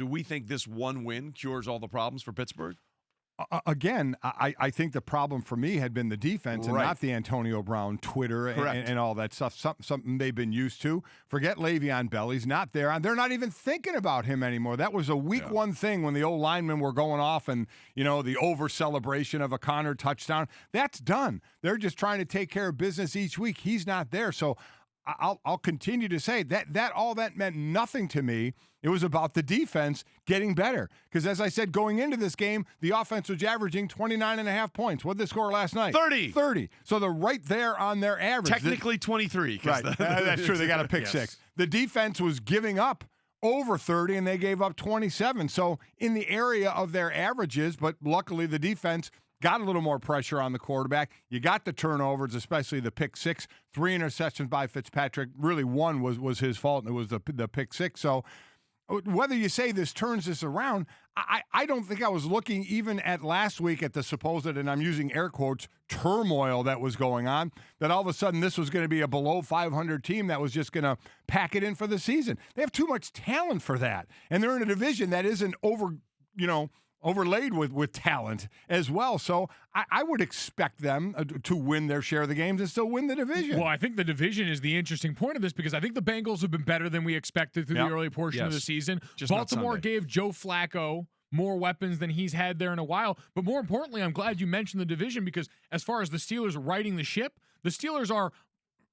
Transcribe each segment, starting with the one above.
Do we think this one win cures all the problems for Pittsburgh? Again, I think the problem for me had been the defense and Right. not the Antonio Brown Twitter and all that stuff, something they've been used to. Forget Le'Veon Bell. He's not there. They're not even thinking about him anymore. That was a week one thing when the old linemen were going off and, the over-celebration of a Connor touchdown. That's done. They're just trying to take care of business each week. He's not there. So I'll continue to say that all that meant nothing to me. It was about the defense getting better. Because as I said, going into this game, the offense was averaging 29.5 points. What did they score last night? 30. So they're right there on their average. Technically 23. Right. That's true. They got a pick Yes. six. The defense was giving up over 30, and they gave up 27. So in the area of their averages, but luckily the defense got a little more pressure on the quarterback. You got the turnovers, especially the pick six. 3 interceptions by Fitzpatrick. Really, one was his fault, and it was the pick six. So whether you say this turns this around, I don't think I was looking even at last week at the supposed, and I'm using air quotes, turmoil that was going on, that all of a sudden this was going to be a below 500 team that was just going to pack it in for the season. They have too much talent for that. And they're in a division that isn't overlaid with talent as well. So I would expect them to win their share of the games and still win the division. Well, I think the division is the interesting point of this because I think the Bengals have been better than we expected through the early portion of the season. Just Baltimore gave Joe Flacco more weapons than he's had there in a while. But more importantly, I'm glad you mentioned the division because as far as the Steelers righting the ship, the Steelers are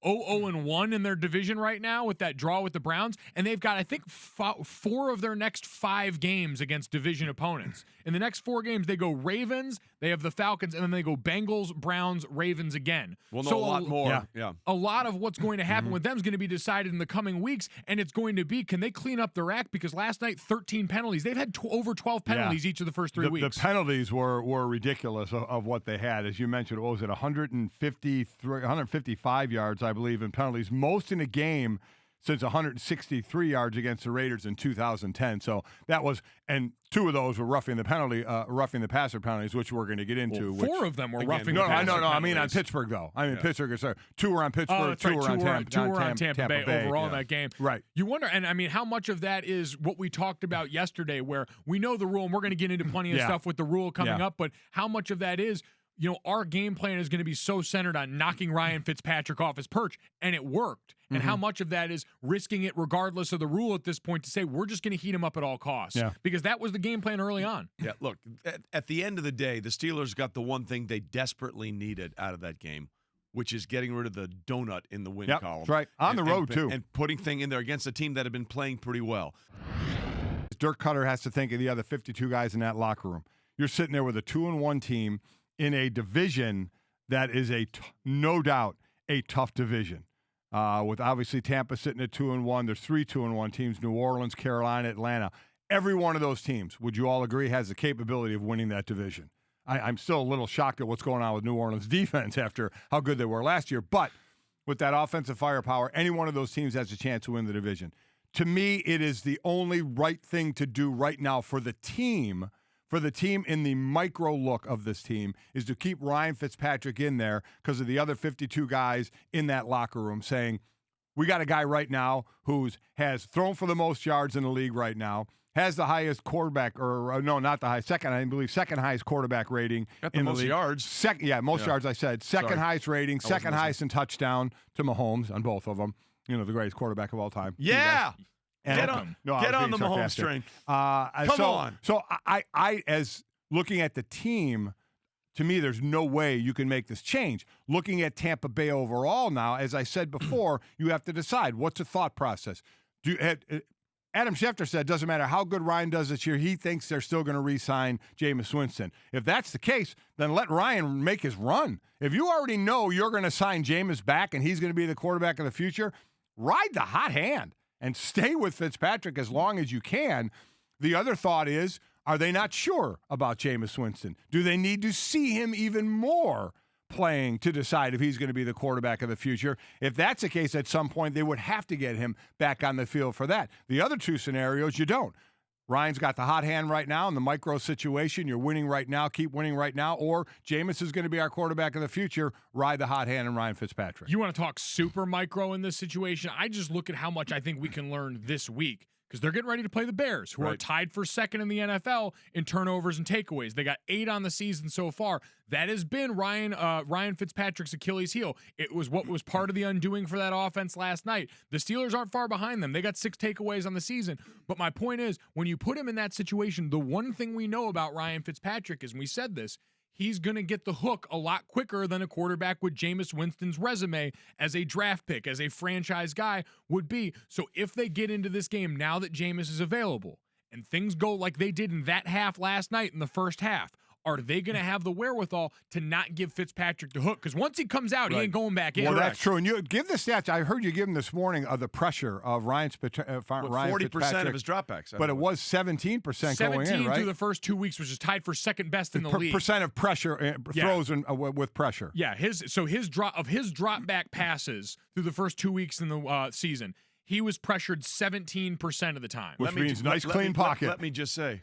0-1 in their division right now with that draw with the Browns, and they've got, I think, 4 of their next 5 games against division opponents. In the next 4 games, they go Ravens, they have the Falcons, and then they go Bengals, Browns, Ravens again. We'll know a lot more. Yeah. A lot of what's going to happen with them is going to be decided in the coming weeks, and it's going to be, can they clean up their act? Because last night, 13 penalties. They've had over 12 penalties each of the first 3 weeks. The penalties were ridiculous of what they had. As you mentioned, what was it, 155 yards, I believe, in penalties, most in a game since 163 yards against the Raiders in 2010. So that was, and 2 of those were roughing the passer penalties, which we're going to get into. Well, 4 of them were roughing the passer penalties. No, I mean on penalties. Pittsburgh though. Pittsburgh. Sorry, 2 were on Pittsburgh. 2 were on Tampa Bay overall in that game. Right. You wonder, and I mean, how much of that is what we talked about yesterday, where we know the rule, and we're going to get into plenty of stuff with the rule coming up, but how much of that is, our game plan is going to be so centered on knocking Ryan Fitzpatrick off his perch, and it worked. And how much of that is risking it regardless of the rule at this point to say, we're just going to heat him up at all costs. Yeah. Because that was the game plan early on. Yeah, look, at the end of the day, the Steelers got the one thing they desperately needed out of that game, which is getting rid of the donut in the win column. That's right. On the road, too. And putting thing in there against a team that had been playing pretty well. Dirk Cutter has to think of the other 52 guys in that locker room. You're sitting there with a 2-1 team in a division that is no doubt a tough division. With obviously Tampa sitting at 2-1, there's 3 2-1 teams: New Orleans, Carolina, Atlanta. Every one of those teams, would you all agree, has the capability of winning that division? I'm still a little shocked at what's going on with New Orleans defense after how good they were last year. But with that offensive firepower, any one of those teams has a chance to win the division. To me, it is the only right thing to do right now for the team. For the team, in the micro look of this team, is to keep Ryan Fitzpatrick in there because of the other 52 guys in that locker room saying, we got a guy right now who has thrown for the most yards in the league right now, has the highest quarterback, or no, not the highest, second highest quarterback rating in the league. Yards. Most yards, I said. Second highest rating, second highest in touchdown to Mahomes on both of them. The greatest quarterback of all time. Yeah. Get on the Mahomes train. Come on. So I, as looking at the team, to me, there's no way you can make this change. Looking at Tampa Bay overall now, as I said before, you have to decide what's the thought process. Adam Schefter said, doesn't matter how good Ryan does this year, he thinks they're still going to re-sign Jameis Winston. If that's the case, then let Ryan make his run. If you already know you're going to sign Jameis back and he's going to be the quarterback of the future, ride the hot hand and stay with Fitzpatrick as long as you can. The other thought is, are they not sure about Jameis Winston? Do they need to see him even more playing to decide if he's going to be the quarterback of the future? If that's the case, at some point they would have to get him back on the field for that. The other 2 scenarios, you don't. Ryan's got the hot hand right now in the micro situation. You're winning right now. Keep winning right now. Or Jameis is going to be our quarterback of the future. Ride the hot hand and Ryan Fitzpatrick. You want to talk super micro in this situation? I just look at how much I think we can learn this week. because they're getting ready to play the Bears, who are tied for second in the NFL in turnovers and takeaways. They got 8 on the season so far. That has been Ryan Fitzpatrick's Achilles heel. It was what was part of the undoing for that offense last night. The Steelers aren't far behind them. They got 6 takeaways on the season. But my point is, when you put him in that situation, the one thing we know about Ryan Fitzpatrick is, and we said this, he's going to get the hook a lot quicker than a quarterback with Jameis Winston's resume as a draft pick, as a franchise guy would be. So if they get into this game now that Jameis is available and things go like they did in that half last night in the first half, are they going to have the wherewithal to not give Fitzpatrick the hook? Because once he comes out, he ain't going back in. Well, that's true. And you give the stats. I heard you give him this morning of the pressure of Ryan 40% of his dropbacks. But it was 17% going in, right? 17 through the first 2 weeks, which is tied for second best in the league. Percent of pressure throws with pressure. Yeah, his drop back passes through the first 2 weeks in the season, he was pressured 17% of the time. Which means nice clean pocket. Let me just say.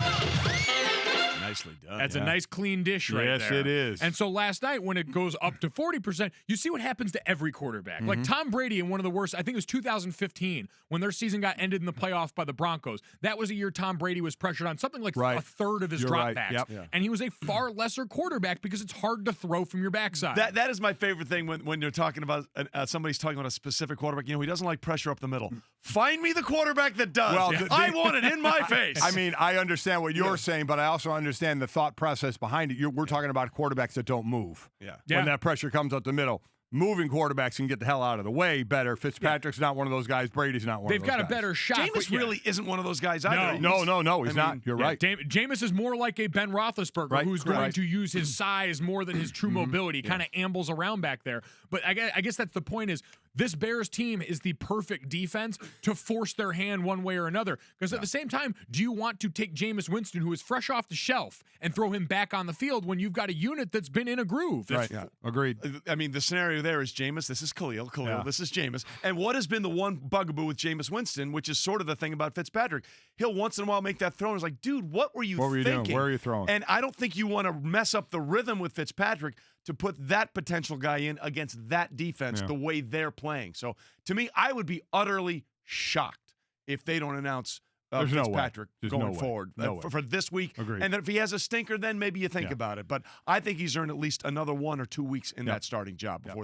Nicely done. That's a nice clean dish right there. Yes, it is. And so last night when it goes up to 40%, you see what happens to every quarterback. Like Tom Brady in one of the worst, I think it was 2015, when their season got ended in the playoffs by the Broncos. That was a year Tom Brady was pressured on something like a third of his dropbacks. Yep. Yeah. And he was a far lesser quarterback because it's hard to throw from your backside. That is my favorite thing when you're talking about somebody's talking about a specific quarterback. He doesn't like pressure up the middle. Find me the quarterback that does. Well, I want it in my face. I mean, I understand what you're saying, but I also understand the thought process behind it. We're talking about quarterbacks that don't move. Yeah. When that pressure comes up the middle. Moving quarterbacks can get the hell out of the way better. Fitzpatrick's not one of those guys. Brady's not one of those guys. They've got a better shot. Jameis really isn't one of those guys either. No, he's not. You're right. Jameis is more like a Ben Roethlisberger who's going to use his size more than his true mobility. Kind of ambles around back there. But I guess that's the point is this Bears team is the perfect defense to force their hand one way or another. Because at the same time, do you want to take Jameis Winston, who is fresh off the shelf, and throw him back on the field when you've got a unit that's been in a groove? Right. Yeah. Agreed. I mean, the scenario there is Jameis. This is Khalil. This is Jameis. And what has been the one bugaboo with Jameis Winston, which is sort of the thing about Fitzpatrick? He'll once in a while make that throw and it's like, dude, what were you thinking? Doing? Where are you throwing? And I don't think you want to mess up the rhythm with Fitzpatrick to put that potential guy in against that defense the way they're playing. So to me, I would be utterly shocked if they don't announce Fitzpatrick going forward for this week. Agreed. And then if he has a stinker, then maybe you think about it. But I think he's earned at least another 1 or 2 weeks in that starting job before